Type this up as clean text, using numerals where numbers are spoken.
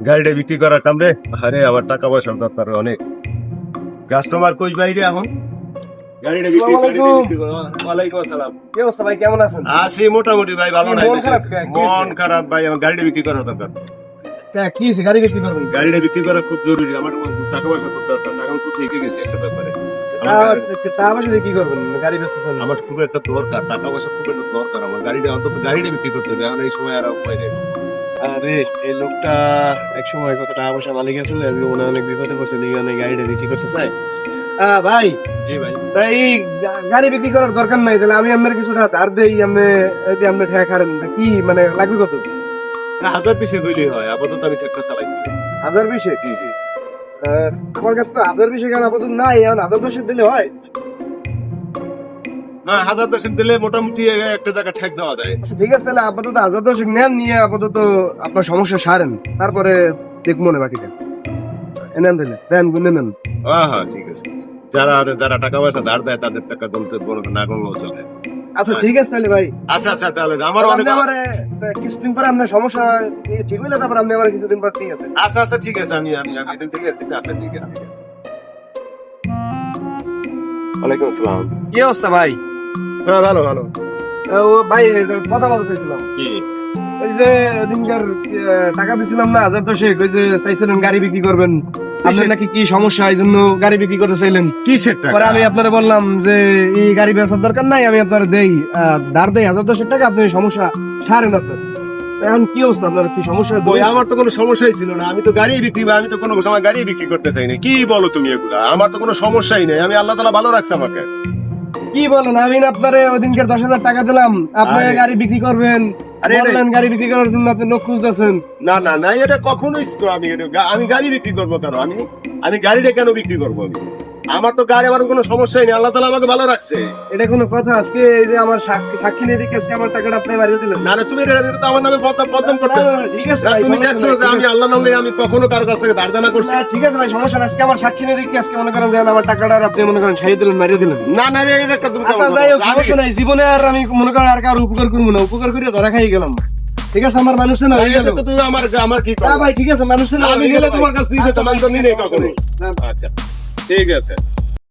গাড়িটা বিক্রি করার কাম রে। আরে আমার টাকা পয়সা দরকার অনেক। কাস্টমার কই বাইরে এখন? গাড়িটা বিক্রি ওয়ালাইকুম আসসালাম। কি অবস্থা ভাই, কেমন আছেন? আছি মোটামুটি ভাই, ভালো নাই। মন খারাপ কেন? কি হয়েছে? মন খারাপ ভাই, আমার গাড়িটা বিক্রি করার দরকার। কি হয়েছে, গাড়ি বিক্রি করবেন? গাড়িটা বিক্রি করা খুব জরুরি, আমার টাকা পয়সা খুব দরকার। টাকা আমি কোথায় থেকে গেছি একটা ব্যাপারে। তা বাসাতে কি করবেন? গাড়ি বেচতেছেন? আমার খুব একটা দরকার, টাকা পয়সা খুব একটা দরকার আমার। গাড়িটা অন্তত গাড়িটা বিক্রি করতে হবে, এখন এই সময় আর উপায় নেই। আরে এই লোকটা এক সময় কত টাকা পয়সা মালিক আছিল, আজকে মনে হয় অনেক বিপদে পড়ছে, দেখি অনেক গাড়িটা বিক্রি করতে চাই। ভাই, জি ভাই। তাই গাড়ি বিক্রি করার দরকার নাই, তাহলে আমি আপনার কিছুটা ধার দেই, আপনি ঠেকা খারেন কি মানে লাগবে কত? 1000 হইলেই হয়, আপাতত আমি একটা চালাই। 1020? জি জি। আমার কাছে তো 1020 কেন আপাতত নাই, এখন 1010 দিলে হয়? না, 1010 দিলে মোটামুটি একটা জায়গা ঠেক দেওয়া যায়। আচ্ছা ঠিক আছে, তাহলে আপাতত 1010 নেন, নিয়ে আপাতত আপনার সমস্যা সারেন, তারপরে দেখবো না বাকিটা। এনেন দিলে দেন, গুনে নেন। হ্যাঁ ঠিক আছে। যারা টাকা পয়সা ধার দেয় তাদের টাকা গুনতে না গুনলেও চলে। আচ্ছা ঠিক আছে তাহলে ভাই, আচ্ছা তাহলে আমার অনেক। কিছুদিন পরে আপনার সমস্যা ঠিক হইলে তারপর আপনি আবার কিছুদিন পর ঠিক আছে। আচ্ছা ঠিক আছে, আমি এদিন থেকে আসতেছি। আচ্ছা ঠিক আছে। ওয়ালাইকুম আসসালাম। কি অবস্থা ভাই? হ্যাঁ ভালো ভালো। ও ভাই, কথা বলতে চাইছিলাম। কি? ওই যে দিনকার টাকা দিছিলাম না 1010, ওই যে চাইছিলেন গাড়ি বিক্রি করবেন, আপনার নাকি কি সমস্যা, এই জন্য গাড়ি বিক্রি করতে চাইলেন। কিসের টাকা? পরে আমি আপনারা বললাম যে এই গাড়ি বেচার দরকার নাই, আমি আপনার দেই ধার দেই 1010 টাকা, আপনি সমস্যা সারেন আপনার। এখন কি অবস্থা, আপনার কি সমস্যা? ওই আমার তো কোনো সমস্যাই ছিল না, আমি তো গাড়ি বিক্রি, আমি তো কোনো সময় গাড়ি বিক্রি করতে চাই না। কি বলো তুমি এগুলা? আমার তো কোনো সমস্যাই নেই, আমি আল্লাহ তাআলা ভালো রাখছে আমাকে। কি বলেন? আমি না আপনারে ওই দিনকার 10,000 টাকা দিলাম, আপনি আরে। গাড়ি বিক্রি করবেন, আরে বললেন গাড়ি বিক্রি করার জন্য আপনি লোক খুঁজতেছেন। না এটা কখনোই তো আমি গাড়ি বিক্রি করবো কেন? আমি গাড়িটা কেন বিক্রি করবো? আমার তো গাড়ি, আমার কোনো সমস্যাই নেই, আল্লাহ তাআলা আমাকে ভালো রাখছে। এটা কোনো কথা? আজকে এই যে আমার সাক্ষী নিয়ে দেখে আজকে আমার টাকাটা আপনি বাড়িয়ে দিলেন। না তুমি এটা তো আমার নামে বদনাম করতে। ঠিক আছে না, ভাই, তুমি সমস্যা দেখছো নাই, যে আমি আল্লাহ নামে আমি কখনো কারো কাছ থেকে ধার দেনা করছি? না, ঠিক আছে ভাই, সমস্যা নাই। আজকে আমার সাক্ষী নিয়ে দেখে আজকে মনে করেন যে আমার টাকাটা আর আপনি মনে করেন ছাইয়ে দিলেন, মারিয়ে দিলেন। না এটা একটা তুমি আচ্ছা যাই হোক, সমস্যা নাই, জীবনে আর আমি মনে করেন আর কারো উপকার করবো না, উপকার করিয়ে ধরা খাই গেলাম। ঠিক আছে, আমার মানুষের না হয়ে গেল। তুমি আমার কি না ভাই ঠিক আছে, মানুষের না আমি গেলে তোমার কাছ থেকে যেতাম, আমি তো নিয়ে নেই কখনো। আচ্ছা ঠিক আছে।